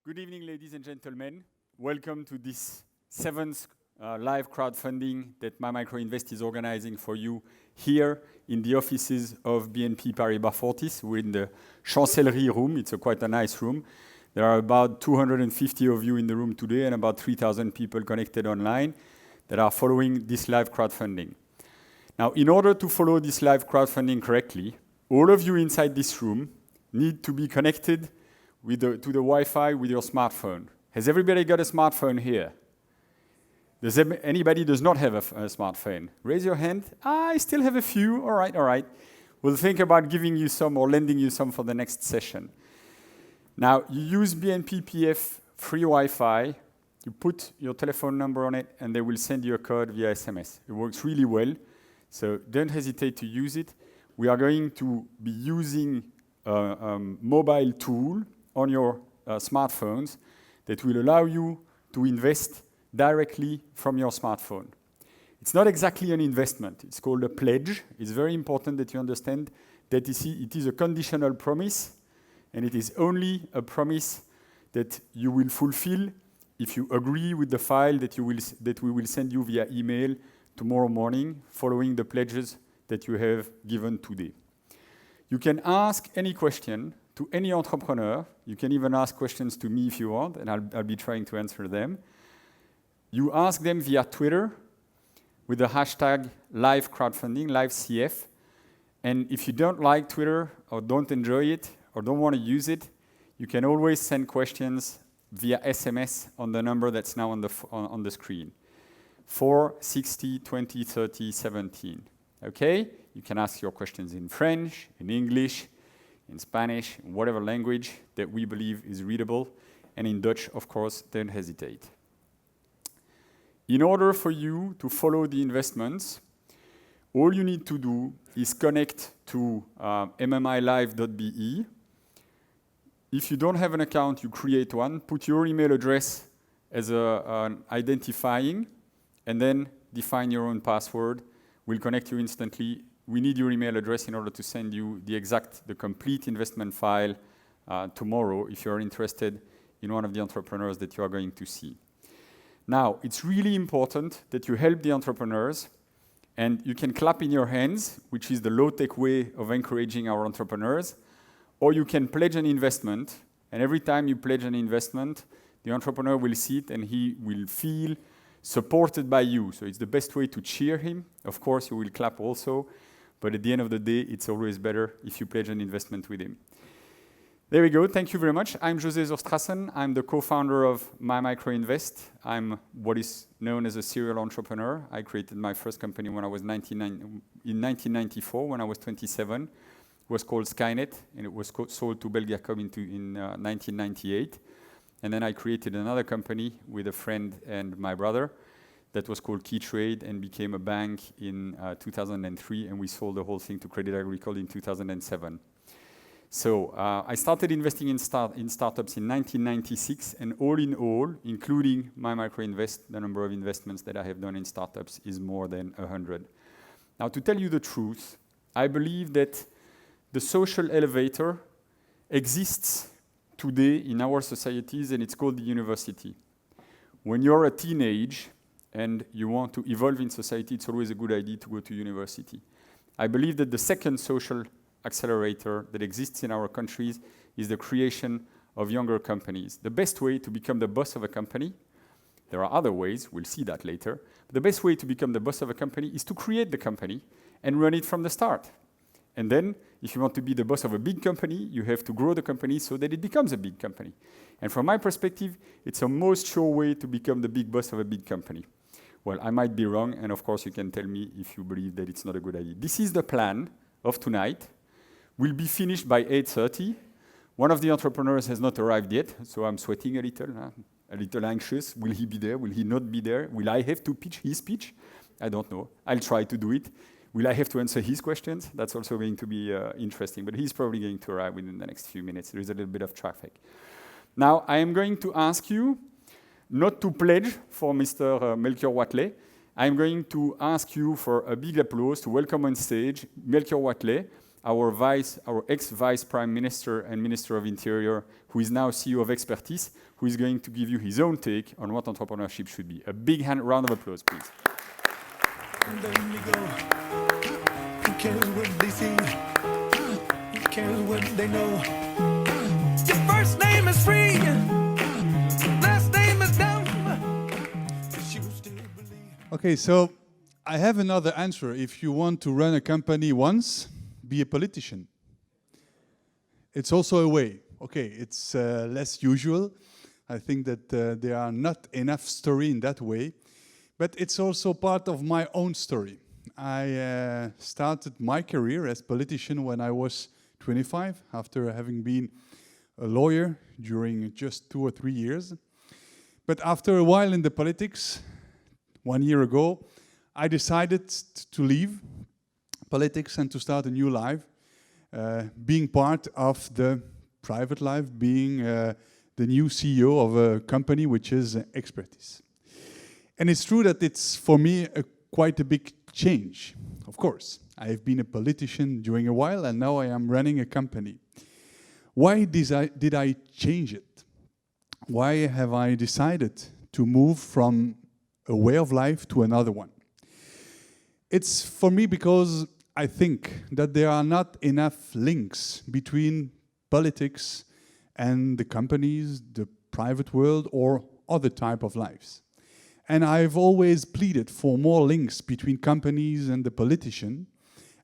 Good evening, ladies and gentlemen. Welcome to this seventh live crowdfunding that MyMicroInvest is organizing for you here in the offices of BNP Paribas Fortis. We're in the Chancellerie room. It's quite a nice room. There are about 250 of you in the room today and about 3,000 people connected online that are following this live crowdfunding. Now, in order to follow this live crowdfunding correctly, all of you inside this room need to be connected to the Wi-Fi with your smartphone. Has everybody got a smartphone here? Does anybody does not have a smartphone? Raise your hand. I still have a few. All right. We'll think about giving you some or lending you some for the next session. Now, you use BNP PF free Wi-Fi. You put your telephone number on it, and they will send you a code via SMS. It works really well, so don't hesitate to use it. We are going to be using a mobile tool on your smartphones that will allow you to invest directly from your smartphone. It's not exactly an investment. It's called a pledge. It's very important that you understand that it is a conditional promise, and it is only a promise that you will fulfill if you agree with the file that we will send you via email tomorrow morning following the pledges that you have given today. You can ask any question to any entrepreneur. You can even ask questions to me if you want, and I'll be trying to answer them. You ask them via Twitter with the hashtag live crowdfunding, live CF. And if you don't like Twitter or don't enjoy it or don't want to use it, you can always send questions via SMS on the number that's now on the screen. 460 20 30 17. Okay? You can ask your questions in French, in English, in Spanish, in whatever language that we believe is readable, and in Dutch, of course, don't hesitate. In order for you to follow the investments, all you need to do is connect to mmilive.be. If you don't have an account, you create one, put your email address as an identifying, and then define your own password. We'll connect you instantly. We need your email address in order to send you the complete investment file tomorrow if you're interested in one of the entrepreneurs that you are going to see. Now, it's really important that you help the entrepreneurs, and you can clap in your hands, which is the low-tech way of encouraging our entrepreneurs, or you can pledge an investment, and every time you pledge an investment, the entrepreneur will see it and he will feel supported by you. So it's the best way to cheer him. Of course, you will clap also, but at the end of the day, it's always better if you pledge an investment with him. There we go. Thank you very much. I'm José Zorstrassen. I'm the co-founder of MyMicroInvest. I'm what is known as a serial entrepreneur. I created my first company when I was in 1994, when I was 27. It was called Skynet, and it was sold to Belgacom in 1998. And then I created another company with a friend and my brother that was called Keytrade and became a bank in 2003, and we sold the whole thing to Crédit Agricole in 2007. So I started investing in startups in 1996, and all in all, including MyMicroInvest, the number of investments that I have done in startups is more than 100. Now, to tell you the truth, I believe that the social elevator exists today in our societies, and it's called the university. When you're a teenage and you want to evolve in society, it's always a good idea to go to university. I believe that the second social accelerator that exists in our countries is the creation of younger companies. The best way to become the boss of a company, there are other ways, we'll see that later, but the best way to become the boss of a company is to create the company and run it from the start. And then, if you want to be the boss of a big company, you have to grow the company so that it becomes a big company. And from my perspective, it's a most sure way to become the big boss of a big company. Well, I might be wrong, and of course you can tell me if you believe that it's not a good idea. This is the plan of tonight. We'll be finished by 8:30. One of the entrepreneurs has not arrived yet, so I'm sweating a little anxious. Will he be there? Will he not be there? Will I have to pitch his pitch? I don't know. I'll try to do it. Will I have to answer his questions? That's also going to be interesting, but he's probably going to arrive within the next few minutes. There is a little bit of traffic. Now, I am going to ask you not to pledge for Mr. Melchior Wathelet. I'm going to ask you for a big applause to welcome on stage Melchior Wathelet, our ex-Vice Prime Minister and Minister of Interior, who is now CEO of Xperthis, who is going to give you his own take on what entrepreneurship should be. A big round of applause, please. Who cares what they see? Who cares what they know? Your first name is free, last name is dumb. Okay, so I have another answer. If you want to run a company once, be a politician. It's also a way. Okay, it's less usual. I think that there are not enough story in that way, but it's also part of my own story. I started my career as politician when I was 25, after having been a lawyer during just 2 or 3 years. But after a while in the politics, 1 year ago, I decided to leave politics and to start a new life, being part of the private life, being the new CEO of a company which is Xperthis. And it's true that it's, for me, quite a big change. Of course, I have been a politician during a while, and now I am running a company. Why did I change it? Why have I decided to move from a way of life to another one? It's for me because I think that there are not enough links between politics and the companies, the private world, or other type of lives. And I've always pleaded for more links between companies and the politician.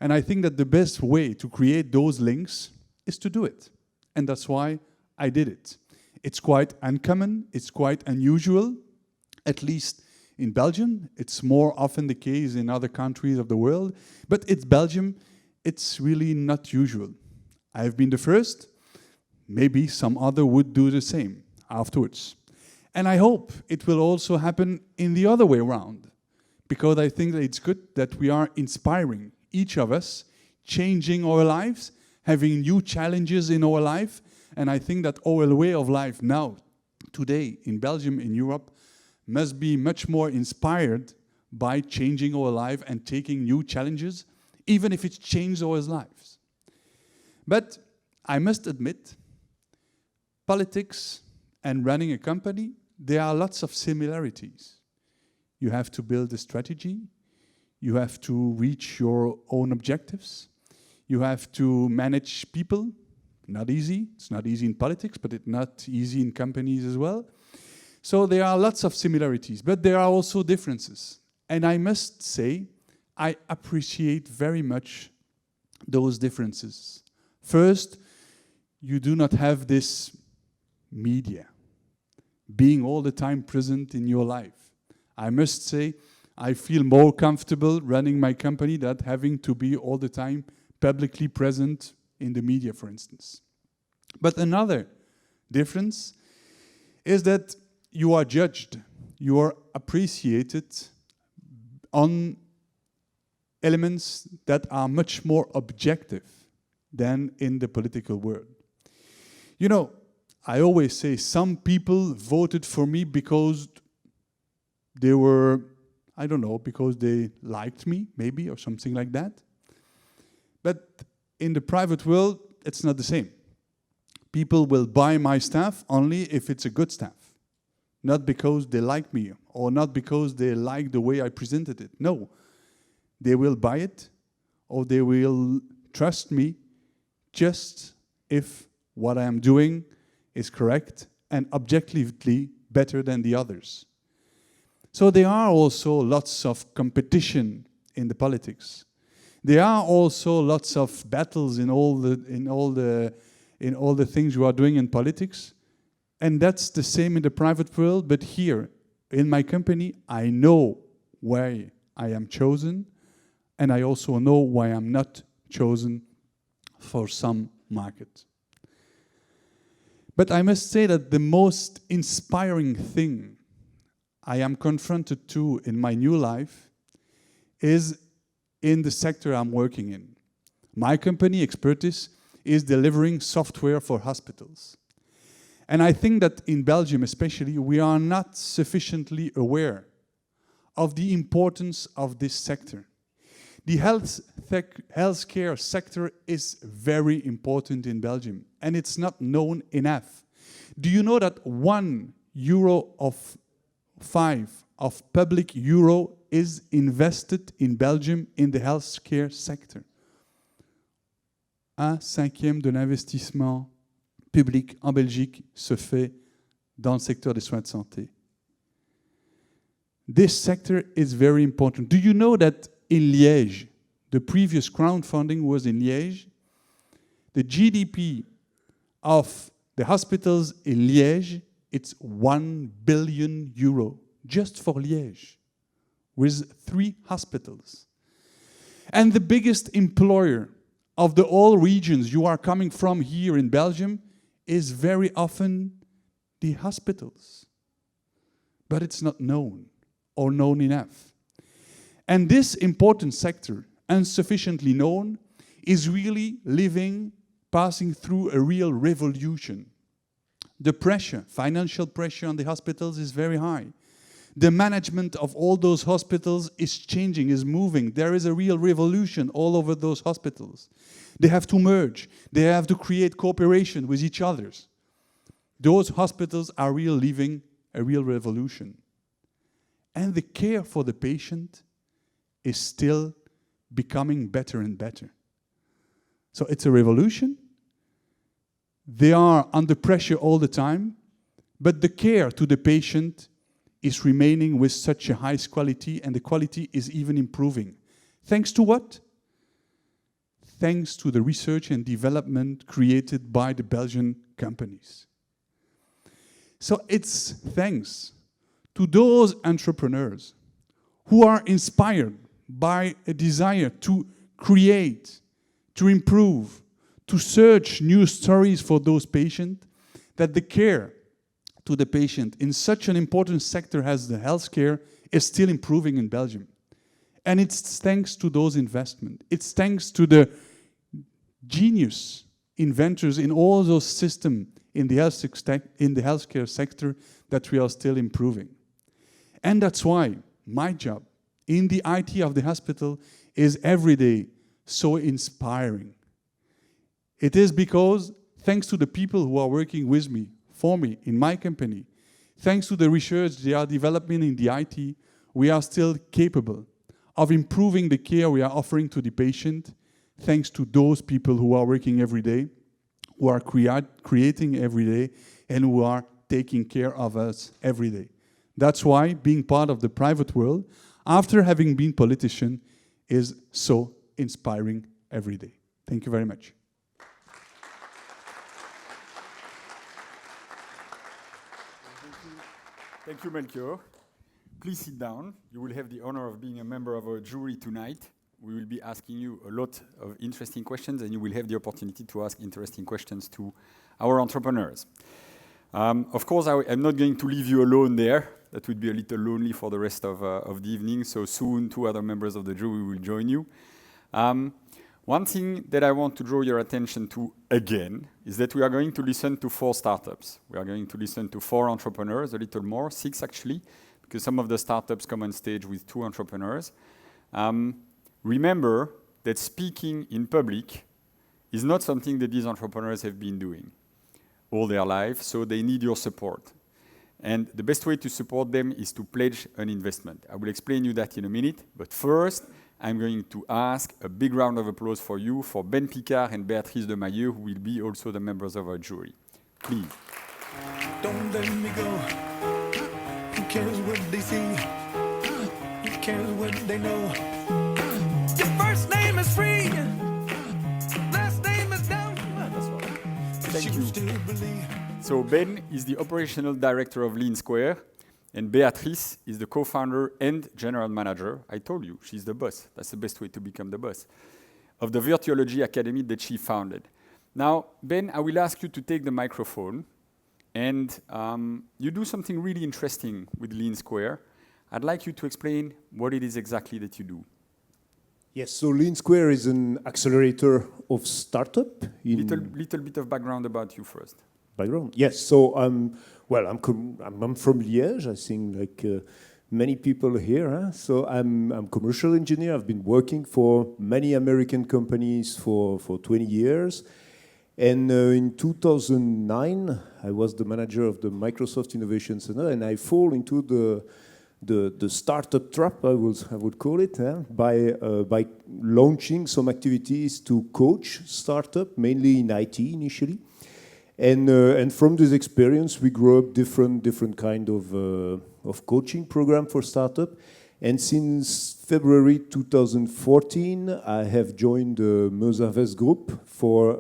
And I think that the best way to create those links is to do it. And that's why I did it. It's quite uncommon, it's quite unusual, at least in Belgium. It's more often the case in other countries of the world. But it's Belgium, it's really not usual. I have been the first. Maybe some other would do the same afterwards. And I hope it will also happen in the other way around, because I think that it's good that we are inspiring each of us, changing our lives, having new challenges in our life. And I think that our way of life now, today, in Belgium, in Europe, must be much more inspired by changing our life and taking new challenges, even if it changes our lives. But I must admit, politics and running a company, there are lots of similarities. You have to build a strategy. You have to reach your own objectives. You have to manage people. Not easy. It's not easy in politics, but it's not easy in companies as well. So there are lots of similarities, but there are also differences. And I must say, I appreciate very much those differences. First, you do not have this media being all the time present in your life. I must say, I feel more comfortable running my company than having to be all the time publicly present in the media, for instance. But another difference is that you are judged, you are appreciated on elements that are much more objective than in the political world. You know, I always say some people voted for me because they were, I don't know, because they liked me, maybe, or something like that. But in the private world, it's not the same. People will buy my stuff only if it's a good stuff. Not because they like me, or not because they like the way I presented it. No, they will buy it, or they will trust me just if what I am doing is correct and objectively better than the others. So there are also lots of competition in the politics. There are also lots of battles in all the things you are doing in politics. And that's the same in the private world, but here in my company, I know why I am chosen, and I also know why I'm not chosen for some market. But I must say that the most inspiring thing I am confronted to in my new life is in the sector I'm working in. My company, Xperthis, is delivering software for hospitals. And I think that in Belgium especially, we are not sufficiently aware of the importance of this sector. The healthcare sector is very important in Belgium, and it's not known enough. Do you know that €1 of 5 of public euro is invested in Belgium in the healthcare sector? 1/5 de l'investissement public en Belgique se fait dans le secteur des soins de santé. This sector is very important. Do you know that in Liège, the previous crowdfunding was in Liège? The GDP of the hospitals in Liège, it's €1 billion, just for Liège, with 3 hospitals. And the biggest employer of the all regions you are coming from here in Belgium is very often the hospitals. But it's not known, or known enough. And this important sector, insufficiently known, is really passing through a real revolution. The pressure, financial pressure on the hospitals is very high. The management of all those hospitals is changing, is moving. There is a real revolution all over those hospitals. They have to merge. They have to create cooperation with each other. Those hospitals are living a real revolution. And the care for the patient is still becoming better and better. So it's a revolution. They are under pressure all the time, but the care to the patient is remaining with such a high quality, and the quality is even improving. Thanks to what? Thanks to the research and development created by the Belgian companies. So it's thanks to those entrepreneurs who are inspired by a desire to create, to improve, to search new stories for those patients, that the care to the patient in such an important sector as the healthcare is still improving in Belgium. And it's thanks to those investments. It's thanks to the genius inventors in all those systems in the healthcare sector that we are still improving. And that's why my job in the IT of the hospital is every day so inspiring. It is because, thanks to the people who are working with me, for me, in my company, thanks to the research they are developing in the IT, we are still capable of improving the care we are offering to the patient, thanks to those people who are working every day, who are creating every day, and who are taking care of us every day. That's why being part of the private world, after having been politician, is so inspiring every day. Thank you very much. Thank you, Melchior. Please sit down. You will have the honor of being a member of our jury tonight. We will be asking you a lot of interesting questions, and you will have the opportunity to ask interesting questions to our entrepreneurs. Of course, I'm not going to leave you alone there. That would be a little lonely for the rest of the evening. So soon, 2 other members of the jury will join you. One thing that I want to draw your attention to again is that we are going to listen to 4 startups. We are going to listen to 4 entrepreneurs, a little more, 6 actually, because some of the startups come on stage with 2 entrepreneurs. Remember that speaking in public is not something that these entrepreneurs have been doing all their life, so they need your support. And the best way to support them is to pledge an investment. I will explain you that in a minute, but first, I'm going to ask a big round of applause for you, for Ben Picard and Béatrice de Mailleux, who will be also the members of our jury. Please. Don't let me go. Who cares what they see? Who cares what they know? Your first name is free. Last name is down. That's right. Thank you. So Ben is the operational director of Lean Square, and Béatrice is the co-founder and general manager. I told you, she's the boss. That's the best way to become the boss of the Virtuology Academy that she founded. Now, Ben, I will ask you to take the microphone, and you do something really interesting with Lean Square. I'd like you to explain what it is exactly that you do. Yes, so Lean Square is an accelerator of startup. Little bit of background about you first. Background, yes. So I'm from Liège. I think many people here. Huh? So I'm a commercial engineer. I've been working for many American companies for 20 years. And in 2009, I was the manager of the Microsoft Innovation Center, and I fall into the startup trap, I would call it, by launching some activities to coach startup, mainly in IT initially. And from this experience, we grew up different kind of coaching program for startup. And since February 2014, I have joined the Xperthis group for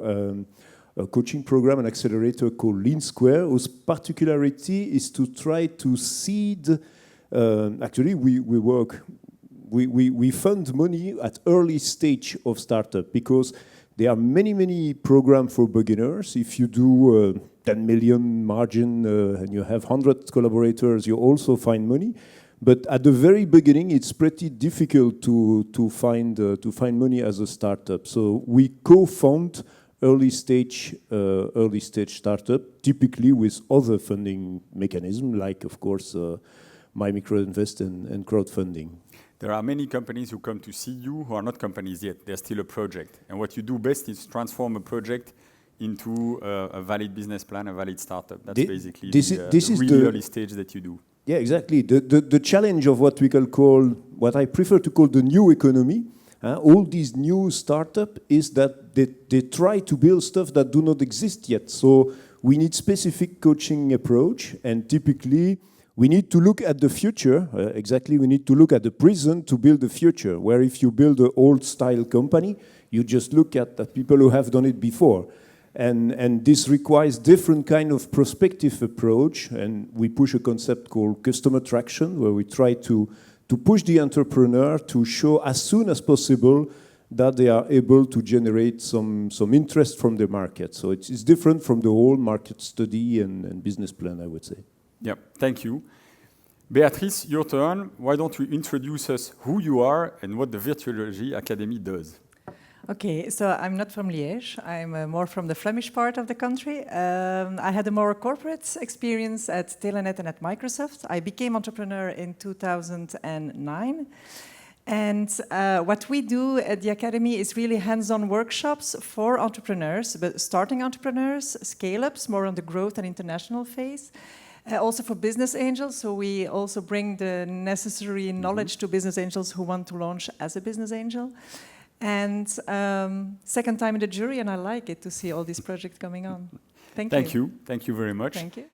a coaching program, an accelerator called Lean Square, whose particularity is to try to seed. Actually, we fund money at early stage of startup because there are many programs for beginners. If you do 10 million margin and you have 100 collaborators, you also find money. But at the very beginning, it's pretty difficult to find money as a startup. So we co-fund early stage startup, typically with other funding mechanisms, like of course My Microinvest and crowdfunding. There are many companies who come to see you who are not companies yet. They're still a project. And what you do best is transform a project into a valid business plan, a valid startup. That's basically the really early stage that you do. Yeah, exactly. The challenge of what I prefer to call the new economy, all these new startups, is that they try to build stuff that do not exist yet. So we need specific coaching approach, and typically we need to look at the future. We need to look at the present to build the future, where if you build an old style company, you just look at the people who have done it before. And this requires different kind of prospective approach, and we push a concept called customer traction, where we try to push the entrepreneur to show as soon as possible that they are able to generate some interest from the market. So it's different from the whole market study and business plan, I would say. Yeah, thank you. Beatrice, your turn. Why don't you introduce us who you are and what the Virtuology Academy does? Okay, so I'm not from Liège. I'm more from the Flemish part of the country. I had a more corporate experience at Telenet and at Microsoft. I became entrepreneur in 2009. And what we do at the Academy is really hands-on workshops for entrepreneurs, but starting entrepreneurs, scale-ups, more on the growth and international phase. Also for business angels, so we also bring the necessary knowledge to business angels who want to launch as a business angel. And second time in the jury, and I like it to see all these projects coming on. Thank you. Thank you very much. Thank you.